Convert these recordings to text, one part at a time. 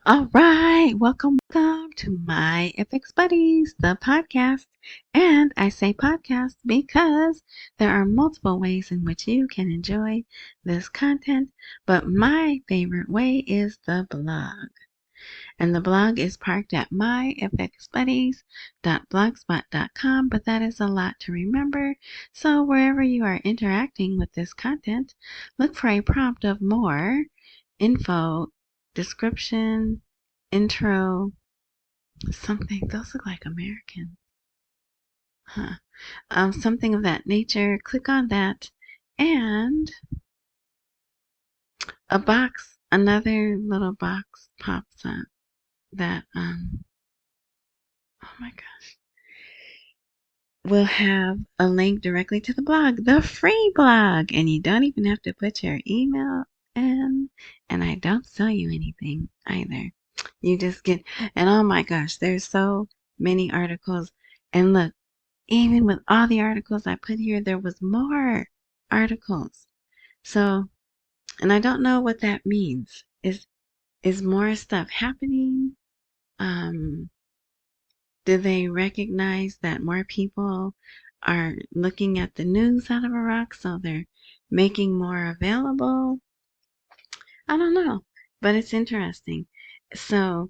All right, welcome to my FX Buddies, the podcast. And I say podcast because there are multiple ways in which you can enjoy this content, but my favorite way is the blog. And the blog is parked at myfxbuddies.blogspot.com, but that is a lot to remember. So wherever you are interacting with this content, look for a prompt of more info, description, intro, something. Those look like American. Huh. Something of that nature. Click on that. And another little box pops up that, oh my gosh, will have a link directly to the blog, the free blog. And you don't even have to put your email in. And I don't sell you anything either. You just get, and oh my gosh, there's so many articles. And look, even with all the articles I put here, there was more articles. So, and I don't know what that means. Is more stuff happening? Do they recognize that more people are looking at the news out of Iraq, so they're making more available? I don't know, but it's interesting. So,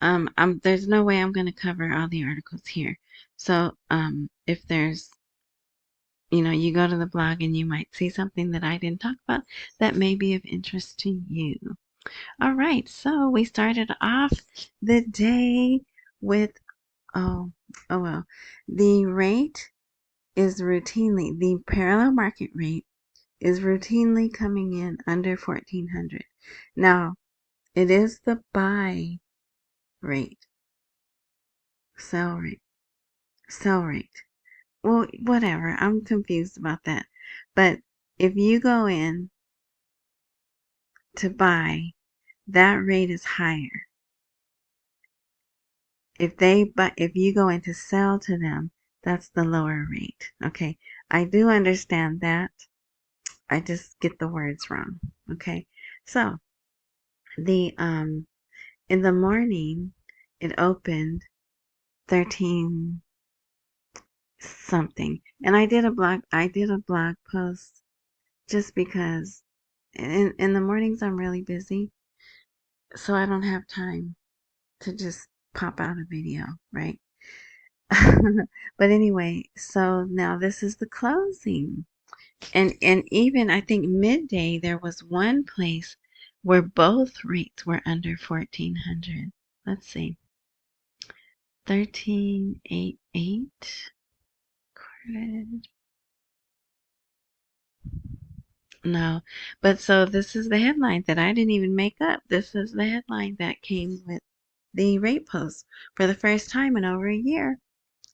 there's no way I'm going to cover all the articles here. So, if there's, you go to the blog and you might see something that I didn't talk about that may be of interest to you. All right, so we started off the day with, oh well, the parallel market rate is routinely coming in under 1400. Now, it is the buy rate, sell rate. Well, whatever. I'm confused about that. But if you go in to buy, that rate is higher. If you go in to sell to them, that's the lower rate. Okay. I do understand that. I just get the words wrong. Okay. So the in the morning it opened 13 something. And I did a blog post just because in the mornings I'm really busy, so I don't have time to just pop out a video, right? But anyway, so now this is the closing. And even I think midday there was one place where both rates were under 1400. Let's see. 1388 credit. No, but so this is the headline that I didn't even make up. This is the headline that came with the rate post. For the first time in over a year,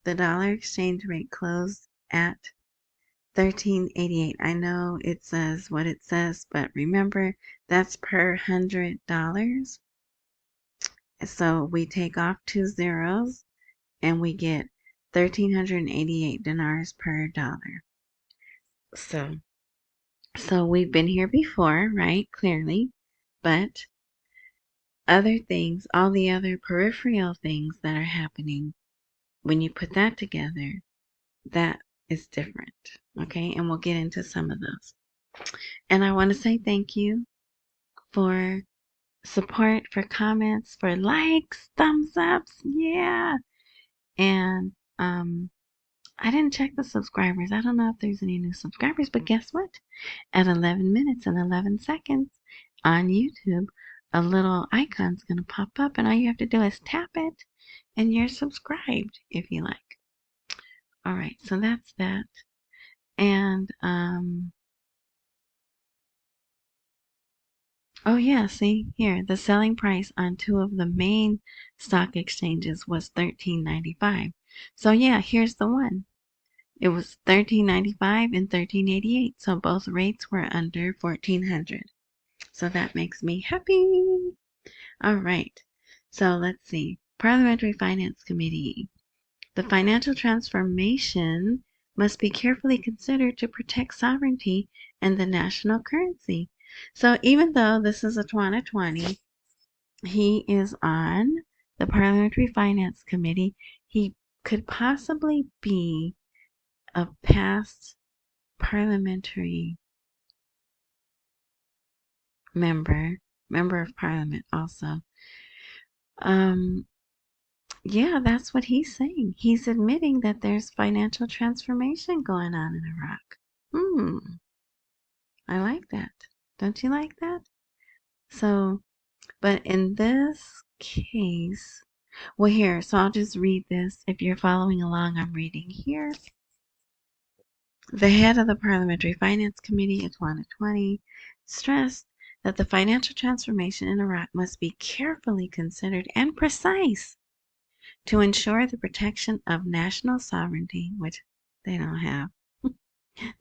the dollar exchange rate closed at 1388. I know it says what it says, but remember that's per $100. So we take off 2 zeros and we get 1,388 dinars per dollar. So we've been here before, right? Clearly. But other things, all the other peripheral things that are happening, when you put that together, that is different. Okay? And we'll get into some of those. And I want to say thank you for support, for comments, for likes, thumbs ups. Yeah. And I didn't check the subscribers. I don't know if there's any new subscribers, but guess what? At 11 minutes and 11 seconds on YouTube, a little icon's going to pop up, and all you have to do is tap it, and you're subscribed if you like. All right, so that's that. And, oh yeah, see here, the selling price on 2 of the main stock exchanges was $13.95. So yeah, here's the one. It was $13.95 and $13.88. So both rates were under 1400. So that makes me happy. All right. So let's see. Parliamentary Finance Committee. The financial transformation must be carefully considered to protect sovereignty and the national currency. So even though this is a 2020, He is on the Parliamentary Finance Committee. He could possibly be a past parliamentary member of parliament also. Yeah, that's what he's saying. He's admitting that there's financial transformation going on in Iraq. I like that. Don't you like that? So, but in this case, well, here, so I'll just read this. If you're following along, I'm reading here. The head of the Parliamentary Finance Committee in 2020 stressed that the financial transformation in Iraq must be carefully considered and precise to ensure the protection of national sovereignty, which they don't have.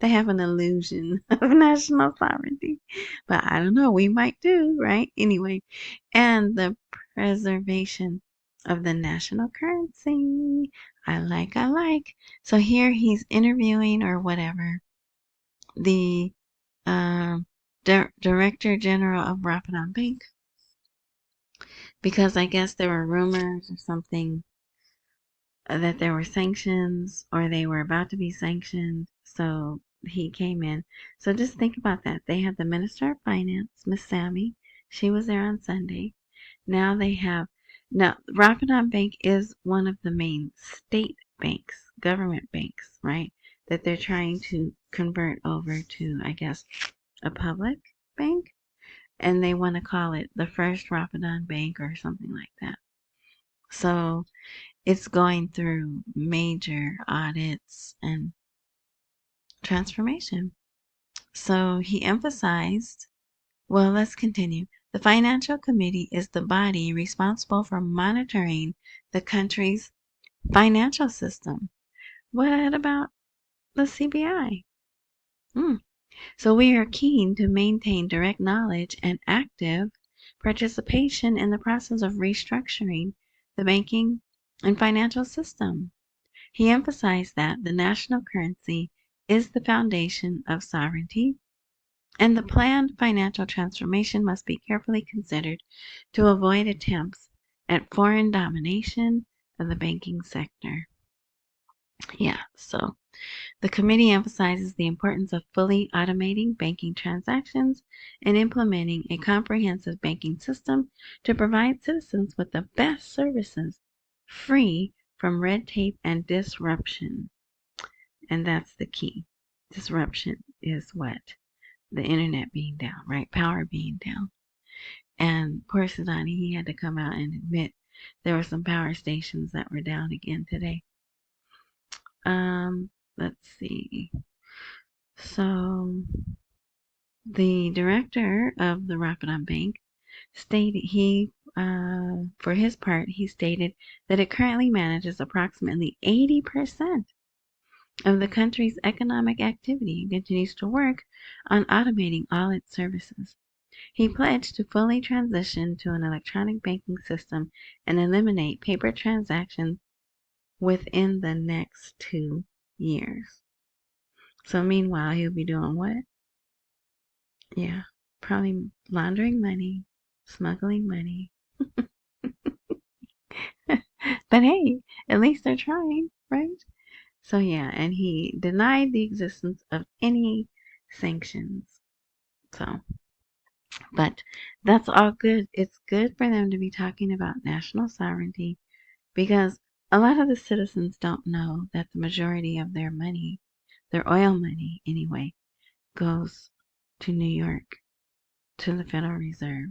They have an illusion of national sovereignty, but I don't know, we might do, right? Anyway, and the preservation of the national currency. I like. So here he's interviewing or whatever the Director General of Rapidan Bank, because I guess there were rumors or something that there were sanctions or they were about to be sanctioned. So he came in. So just think about that. They had the Minister of Finance, Miss Sammy. She was there on Sunday. Now Rapidan Bank is one of the main state banks, government banks, right? That they're trying to convert over to, I guess, a public bank. And they want to call it the First Rapidan Bank or something like that. So it's going through major audits and transformation. So he emphasized, well, let's continue. The Financial Committee is the body responsible for monitoring the country's financial system. What about the CBI? So we are keen to maintain direct knowledge and active participation in the process of restructuring the banking and financial system. He emphasized that the national currency is the foundation of sovereignty, and the planned financial transformation must be carefully considered to avoid attempts at foreign domination of the banking sector. Yeah, so the committee emphasizes the importance of fully automating banking transactions and implementing a comprehensive banking system to provide citizens with the best services, free from red tape and disruption. And that's the key. Disruption is what? The internet being down, right? Power being down. And poor Sadani, he had to come out and admit there were some power stations that were down again today. Let's see. So the director of the Rapidan Bank stated for his part, he stated that it currently manages approximately 80% of the country's economic activity and continues to work on automating all its services. He pledged to fully transition to an electronic banking system and eliminate paper transactions within the next 2 years. So meanwhile, he'll be doing what? Yeah, probably laundering money, smuggling money. But hey, at least they're trying, right? So yeah, and he denied the existence of any sanctions. So, but that's all good. It's good for them to be talking about national sovereignty because a lot of the citizens don't know that the majority of their money, their oil money anyway, goes to New York, to the Federal Reserve.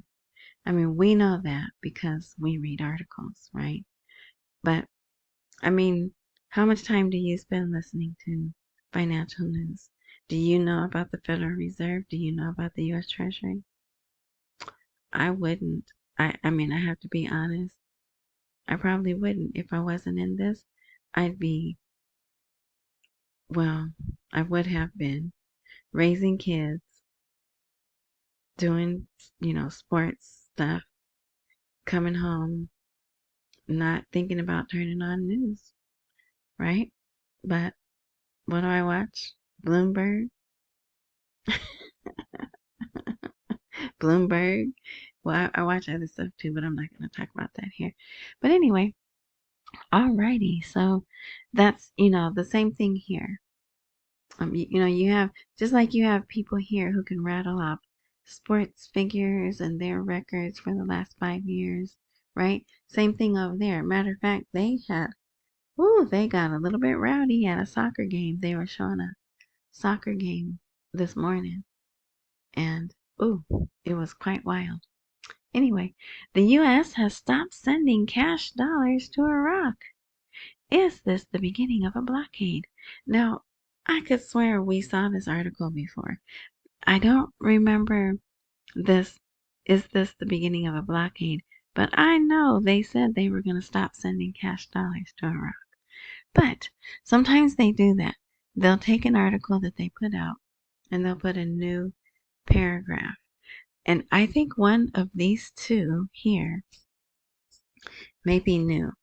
I mean, we know that because we read articles, right? But, I mean, how much time do you spend listening to financial news? Do you know about the Federal Reserve? Do you know about the U.S. Treasury? I wouldn't. I mean, I have to be honest. I probably wouldn't. If I wasn't in this, I'd be, well, I would have been raising kids, doing, sports stuff, coming home, not thinking about turning on news, right? But what do I watch? Bloomberg. Bloomberg Well, I watch other stuff too, but I'm not going to talk about that here. But anyway, alrighty. So that's, the same thing here. You have, just like you have people here who can rattle off sports figures and their records for the last 5 years, right? Same thing over there. Matter of fact, they got a little bit rowdy at a soccer game. They were showing a soccer game this morning, and it was quite wild. Anyway, the U.S. has stopped sending cash dollars to Iraq. Is this the beginning of a blockade? Now, I could swear we saw this article before. I don't remember this. Is this the beginning of a blockade? But I know they said they were going to stop sending cash dollars to Iraq. But sometimes they do that. They'll take an article that they put out and they'll put a new paragraph. And I think one of these two here may be new,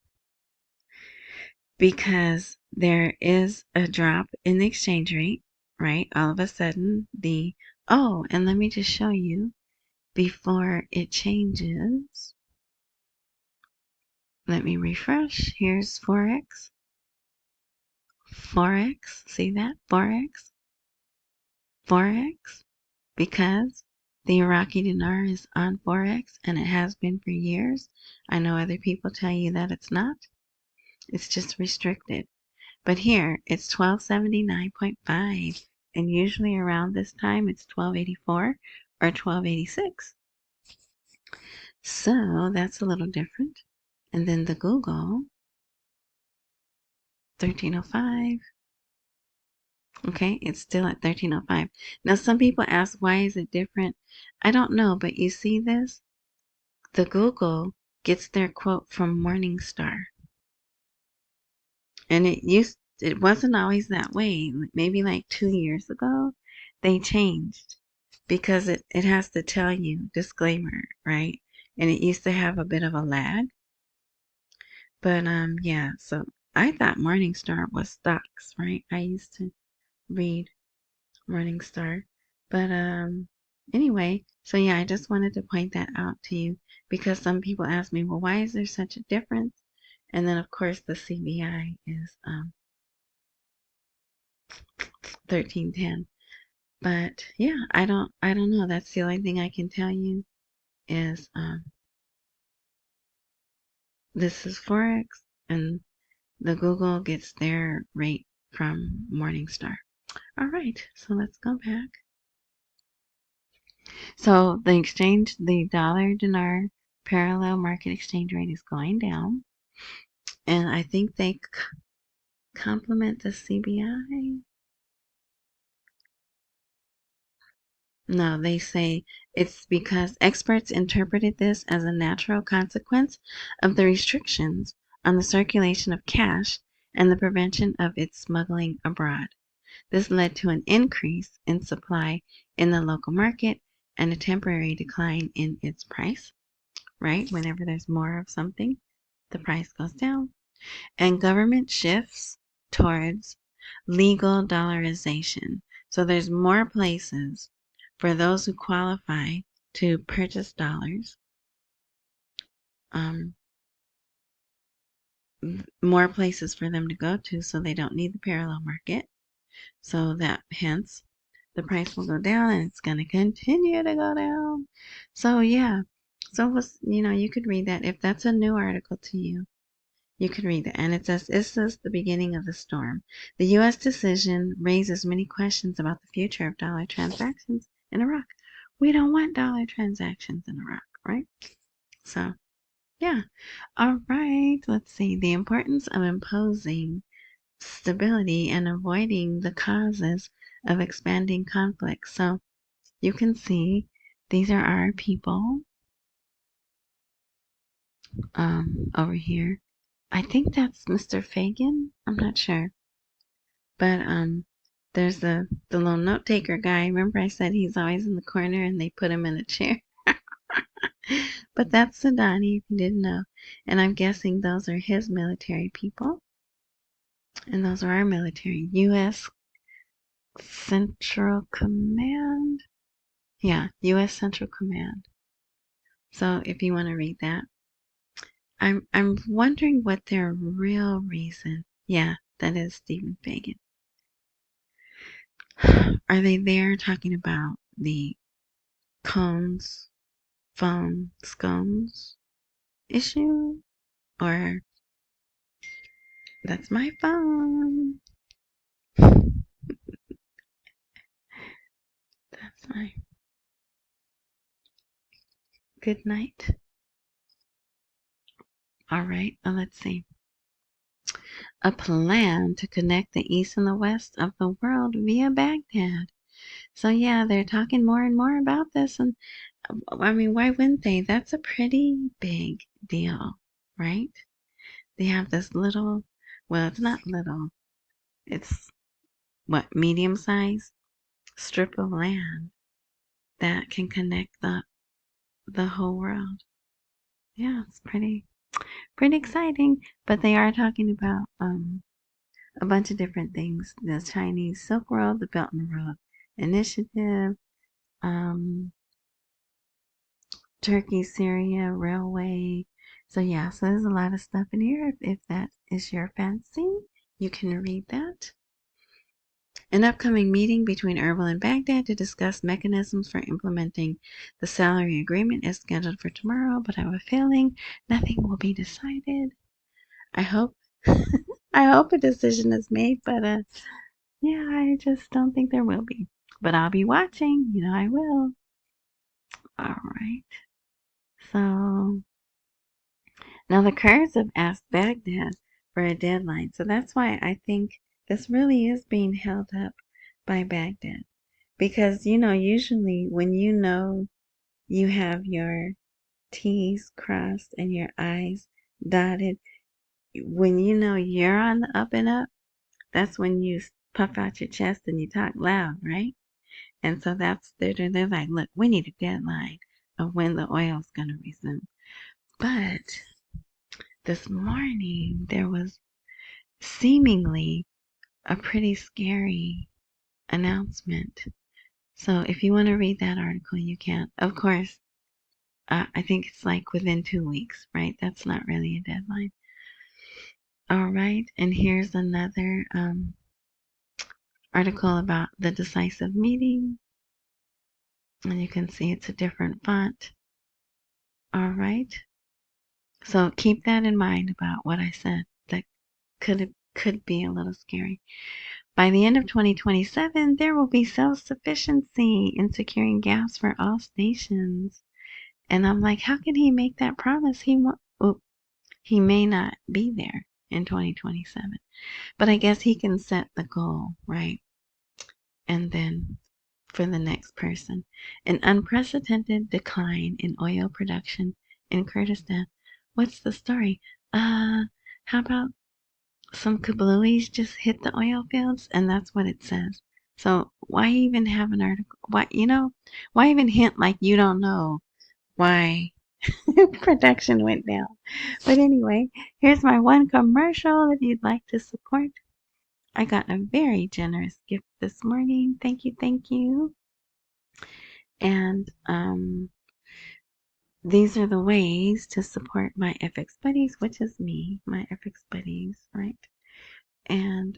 because there is a drop in the exchange rate, right? All of a sudden, and let me just show you before it changes. Let me refresh. Here's Forex. Forex, see that? Forex. Because the Iraqi Dinar is on Forex and it has been for years. I know other people tell you that it's not. It's just restricted. But here, it's 1279.5. And usually around this time, it's 1284 or 1286. So that's a little different. And then the Google, 1305. Okay, it's still at 1305. Now, some people ask, why is it different? I don't know, but you see this? The Google gets their quote from Morningstar. And it wasn't always that way. Maybe like 2 years ago, they changed because it has to tell you, disclaimer, right? And it used to have a bit of a lag. But yeah, so I thought Morningstar was stocks, right? I used to read Morningstar. But anyway, so yeah, I just wanted to point that out to you because some people ask me, well, why is there such a difference? And then of course the CBI is 1310. But yeah, I don't know. That's the only thing I can tell you is this is Forex and the Google gets their rate from Morningstar. All right, so let's go back. So the dollar dinar parallel market exchange rate is going down, and I think they complement the CBI. No, they say it's because experts interpreted this as a natural consequence of the restrictions on the circulation of cash and the prevention of its smuggling abroad. This led to an increase in supply in the local market and a temporary decline in its price, right? Whenever there's more of something, the price goes down. And government shifts towards legal dollarization. So there's more places for those who qualify to purchase dollars, more places for them to go to so they don't need the parallel market. So that hence the price will go down and it's going to continue to go down. So yeah, so you could read that. If that's a new article to you, you could read that. And it says, this is the beginning of the storm. The U.S. decision raises many questions about the future of dollar transactions in Iraq. We don't want dollar transactions in Iraq, right? So, yeah. All right. Let's see. The importance of imposing stability and avoiding the causes of expanding conflict. So, you can see these are our people over here. I think that's Mr. Fagan. I'm not sure. But there's the little note taker guy. Remember I said he's always in the corner and they put him in a chair? But that's Sadani, if you didn't know. And I'm guessing those are his military people. And those are our military. U.S. Central Command. Yeah, U.S. Central Command. So if you want to read that, I'm wondering what their real reason. Yeah, that is Stephen Fagan. Are they there talking about the cones, phone, scones issue? Or that's my phone. That's my good night. All right, let's see. A plan to connect the east and the west of the world via Baghdad. So yeah, they're talking more and more about this, and I mean, why wouldn't they? That's a pretty big deal, right? They have this little, well, it's not little, it's what, medium sized strip of land that can connect the whole world. Yeah, it's pretty exciting. But they are talking about a bunch of different things: the Chinese Silk Road, the Belt and Road Initiative, um, Turkey Syria Railway. So yeah, so there's a lot of stuff in here. If that is your fancy, you can read that. An upcoming meeting between Erbil and Baghdad to discuss mechanisms for implementing the salary agreement is scheduled for tomorrow, but I have a feeling nothing will be decided. I hope I hope a decision is made, but yeah, I just don't think there will be. But I'll be watching, you know I will. All right. So now the Kurds have asked Baghdad for a deadline. So that's why I think this really is being held up by Baghdad. Because, usually when you have your T's crossed and your I's dotted, when you know you're on the up and up, that's when you puff out your chest and you talk loud, right? And so they're like, look, we need a deadline of when the oil's going to resume. But this morning, there was seemingly a pretty scary announcement. So if you want to read that article, you can. Of course, I think it's like within 2 weeks, right? That's not really a deadline. All right, and here's another article about the decisive meeting. And you can see it's a different font. All right. So keep that in mind about what I said. That could be a little scary. By the end of 2027, there will be self-sufficiency in securing gas for all stations. And I'm like, how can he make that promise? He may not be there in 2027. But I guess he can set the goal, right? And then for the next person, an unprecedented decline in oil production in Kurdistan. What's the story? How about some kablooies just hit the oil fields? And that's what it says. So why even have an article? Why even hint like you don't know why production went down? But anyway, here's my one commercial if you'd like to support. I got a very generous gift this morning. Thank you, thank you. And these are the ways to support my FX buddies, which is me, my FX buddies, right? And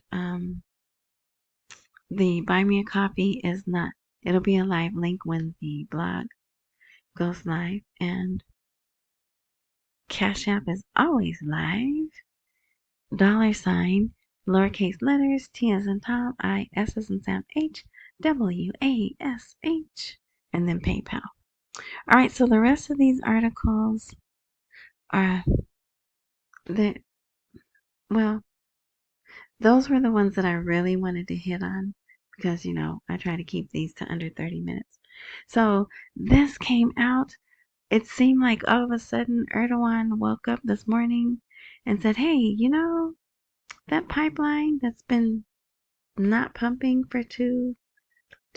the buy me a coffee is not, it'll be a live link when the blog goes live, and Cash App is always live. $, lowercase letters, T as in Tom, I, S as in Sam, H, WASH, and then PayPal. All right, so the rest of these articles are well, those were the ones that I really wanted to hit on because, I try to keep these to under 30 minutes. So this came out. It seemed like all of a sudden Erdogan woke up this morning and said, hey, that pipeline that's been not pumping for two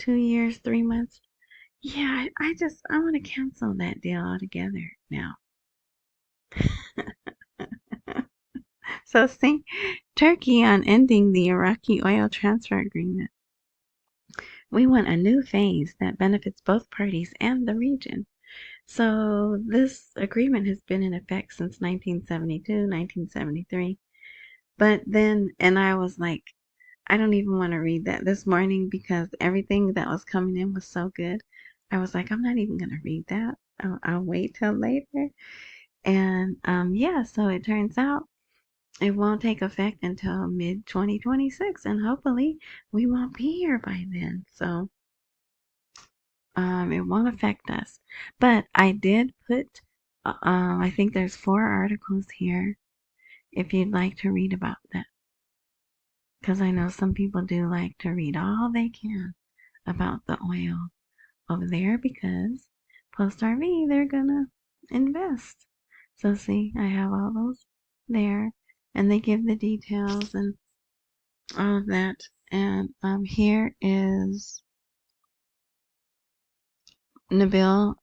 years, 3 months. Yeah, I want to cancel that deal altogether now. So see, Turkey on ending the Iraqi oil transfer agreement. We want a new phase that benefits both parties and the region. So this agreement has been in effect since 1972, 1973. But then, and I was like, I don't even want to read that this morning because everything that was coming in was so good. I was like, I'm not even going to read that. I'll wait till later. And yeah, so it turns out it won't take effect until mid 2026, and hopefully we won't be here by then. So it won't affect us. But I did put, I think there's 4 articles here if you'd like to read about that. Because I know some people do like to read all they can about the oil over there because post RV, they're gonna invest. So see, I have all those there and they give the details and all of that. And here is Nabil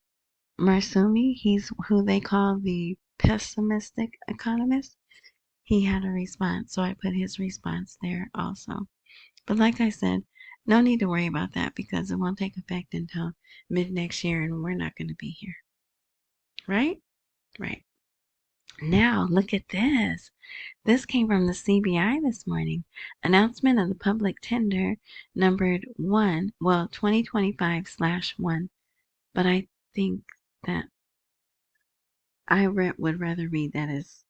Marsumi. He's who they call the pessimistic economist. He had a response, so I put his response there also. But like I said, no need to worry about that because it won't take effect until mid next year and we're not going to be here. Right? Right. Now, look at this. This came from the CBI this morning. Announcement of the public tender numbered 2025/1. But I think that I would rather read that as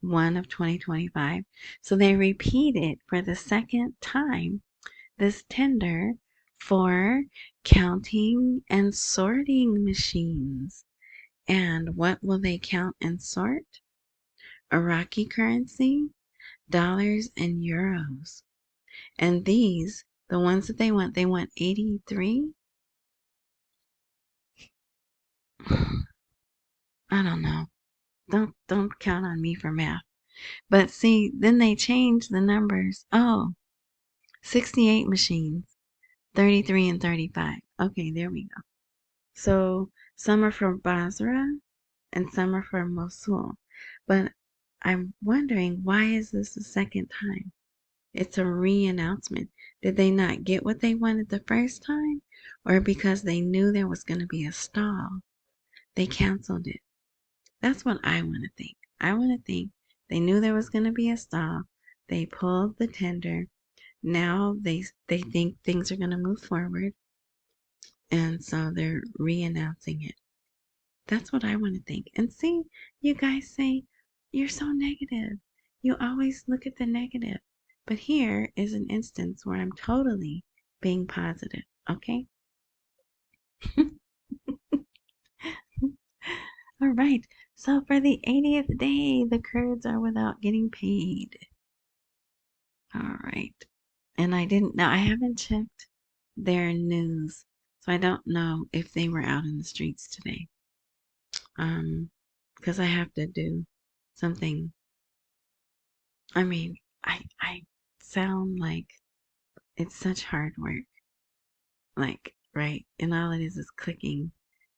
1 of 2025. So they repeated for the second time this tender for counting and sorting machines. And what will they count and sort? Iraqi currency, dollars, and euros. And these, the ones that they want 83. I don't know. Don't count on me for math. But see, then they changed the numbers. Oh, 68 machines, 33 and 35. Okay, there we go. So some are from Basra and some are from Mosul. But I'm wondering, why is this the second time? It's a re-announcement. Did they not get what they wanted the first time? Or because they knew there was going to be a stall, they canceled it? That's what I want to think. I want to think they knew there was going to be a stall. They pulled the tender. Now they think things are going to move forward. And so they're re-announcing it. That's what I want to think. And see, you guys say, you're so negative. You always look at the negative. But here is an instance where I'm totally being positive. Okay? All right. So for the 80th day, the Kurds are without getting paid. All right. And I haven't checked their news. So I don't know if they were out in the streets today. Because I have to do something. I mean, I sound like it's such hard work. Like, right? And all it is clicking,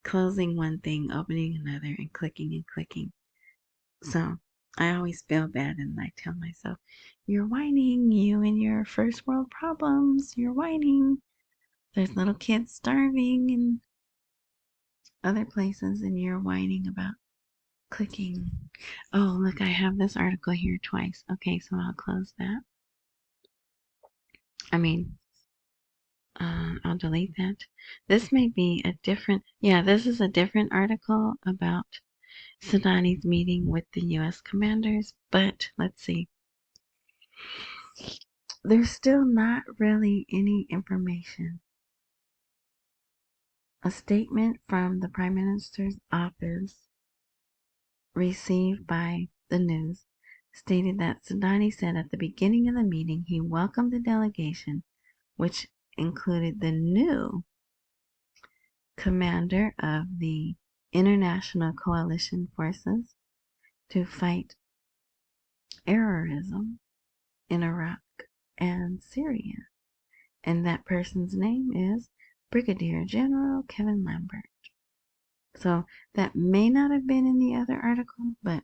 closing one thing, opening another, and clicking. So I always feel bad and I tell myself, you're whining, you and your first world problems, you're whining. There's little kids starving in other places and you're whining about clicking. Oh, look, I have this article here twice. Okay, so I'll close that. I mean, I'll delete that. This may be a different, yeah, this is a different article about Sudani's meeting with the U.S. commanders, but let's see. There's still not really any information. A statement from the Prime Minister's office received by the news stated that Sudani said at the beginning of the meeting he welcomed the delegation, which included the new commander of the International Coalition Forces to fight terrorism in Iraq and Syria. And that person's name is Brigadier General Kevin Lambert. So that may not have been in the other article, but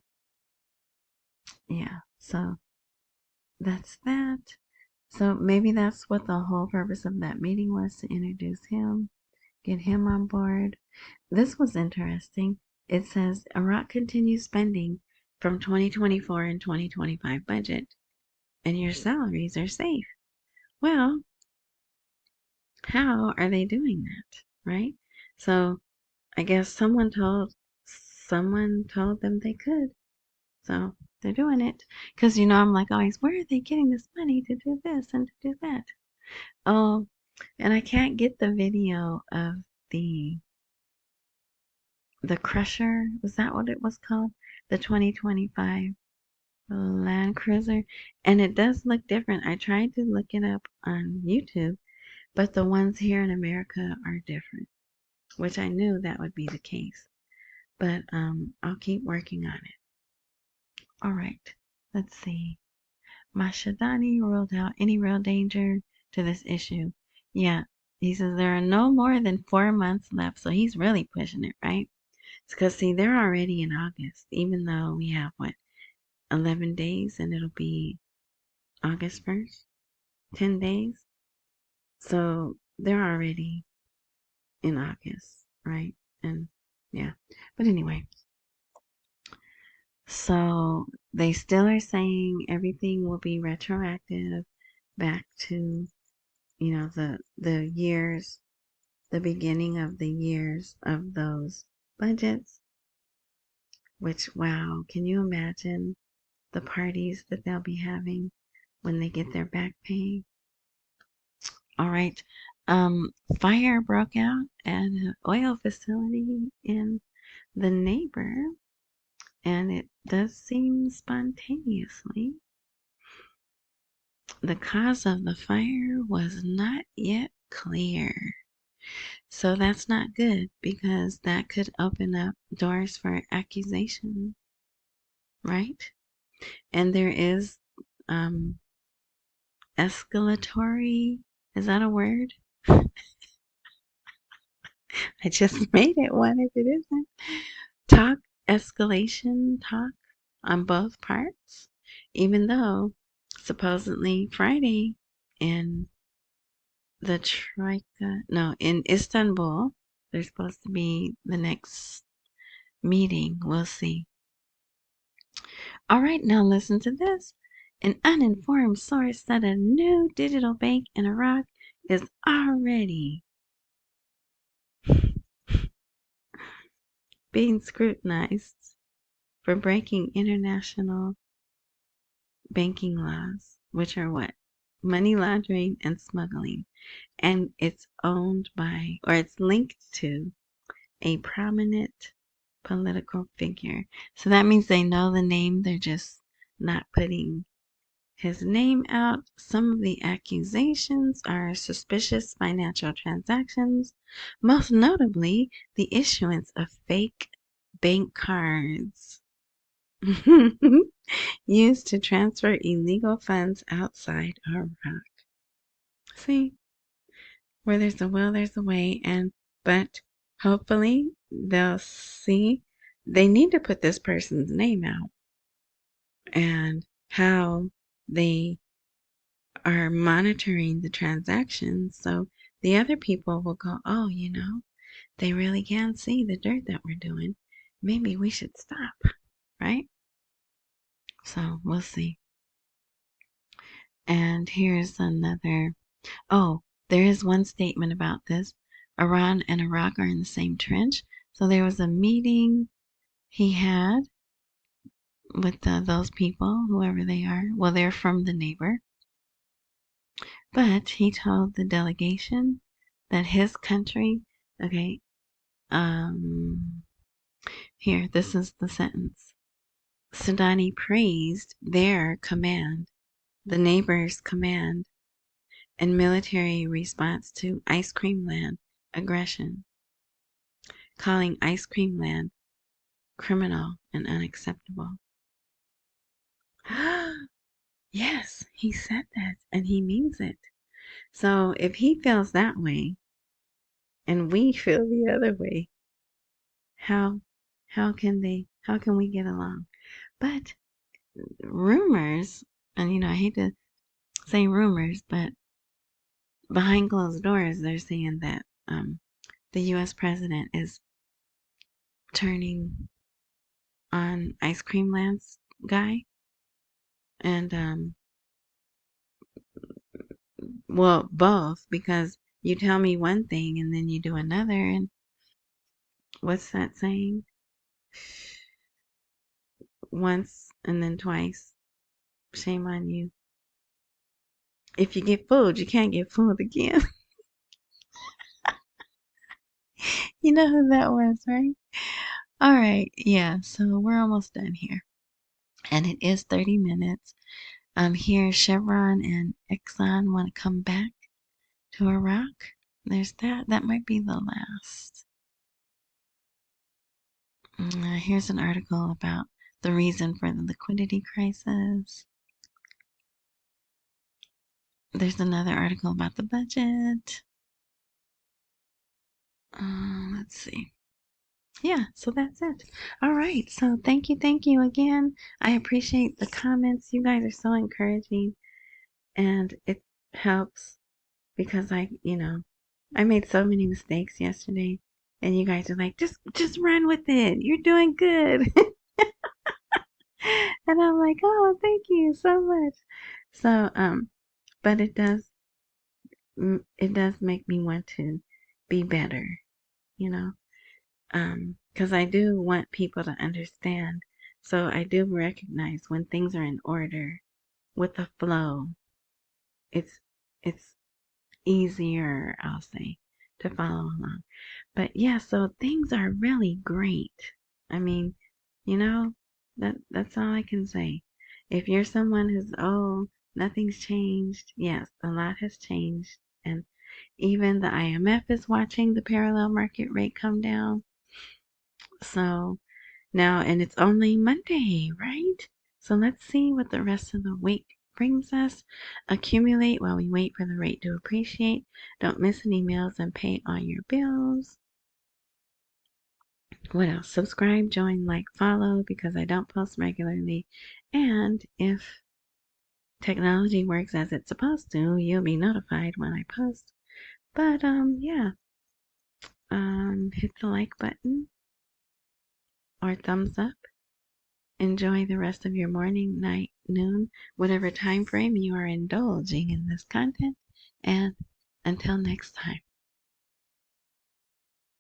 yeah, so that's that. So maybe that's what the whole purpose of that meeting was, to introduce him Get him on board. This was interesting. It says Iraq continues spending from 2024 and 2025 budget, and your salaries are safe. Well, how are they doing that, right? So I guess someone told them they could. So they're doing it. Because, I'm like always, where are they getting this money to do this and to do that? Oh, and I can't get the video of the Crusher. Was that what it was called? The 2025 Land Cruiser. And it does look different. I tried to look it up on YouTube, but the ones here in America are different, which I knew that would be the case. But I'll keep working on it. All right. Let's see. Mashadani ruled out any real danger to this issue. Yeah, he says there are no more than 4 months left, so he's really pushing it, right? It's because, see, they're already in August, even though we have, 11 days, and it'll be August 1st? 10 days? So they're already in August, right? And, yeah. But anyway, so they still are saying everything will be retroactive back to the years, the beginning of the years of those budgets, which, wow, can you imagine the parties that they'll be having when they get their back pay? All right. Fire broke out at an oil facility in the neighbor, and it does seem spontaneously. The cause of the fire was not yet clear. So that's not good because that could open up doors for accusation, right? And there is escalatory, is that a word? I just made it one if it isn't. Talk, escalation talk on both parts, even though supposedly Friday in the Troika, no, in Istanbul, there's supposed to be the next meeting. We'll see. All right, now listen to this. An uninformed source said a new digital bank in Iraq is already being scrutinized for breaking international banking laws, which are what? Money laundering and smuggling. And it's owned by, or it's linked to, a prominent political figure. So that means they know the name, they're just not putting his name out. Some of the accusations are suspicious financial transactions, most notably the issuance of fake bank cards used to transfer illegal funds outside Iraq. See, where there's a will, there's a way, but hopefully they'll see they need to put this person's name out and how they are monitoring the transactions, so the other people will go, oh, they really can see the dirt that we're doing. Maybe we should stop, right? So we'll see. And here's another. Oh, there is one statement about this. Iran and Iraq are in the same trench. So there was a meeting he had with those people, whoever they are. Well, they're from the neighbor. But he told the delegation that his country, okay, here, this is the sentence. Sudani praised their command, the neighbor's command, and military response to Ice Cream Land aggression, calling Ice Cream Land criminal and unacceptable. Yes, he said that, and he means it. So if he feels that way, and we feel the other way, how can we get along? But rumors, and I hate to say rumors, but behind closed doors, they're saying that the U.S. president is turning on Ice Cream Lance guy. And, well, both, because you tell me one thing and then you do another. And what's that saying? Once and then twice. Shame on you. If you get fooled, you can't get fooled again. You know who that was, right? All right. Yeah. So we're almost done here. And it is 30 minutes. Here, Chevron and Exxon want to come back to Iraq. There's that. That might be the last. Here's an article about the reason for the liquidity crisis. There's another article about the budget. Let's see. Yeah, so that's it. All right. So thank you again. I appreciate the comments. You guys are so encouraging, and it helps because I made so many mistakes yesterday, and you guys are like, just run with it. You're doing good. And I'm like, oh, thank you so much. So, but it does make me want to be better, you know, because I do want people to understand. So I do recognize when things are in order with the flow, it's it's easier, I'll say, to follow along. But yeah, so things are really great. I mean, you know, that's all I can say. If you're someone who's, oh, nothing's changed, yes, a lot has changed. And even the IMF is watching the parallel market rate come down. So now, and it's only Monday, right? So let's see what the rest of the week brings us. Accumulate while we wait for the rate to appreciate. Don't miss any meals and pay all your bills. What else? Subscribe, join, like, follow, because I don't post regularly. And if technology works as it's supposed to, you'll be notified when I post. But yeah. Hit the like button or thumbs up. Enjoy the rest of your morning, night, noon, whatever time frame you are indulging in this content. And until next time.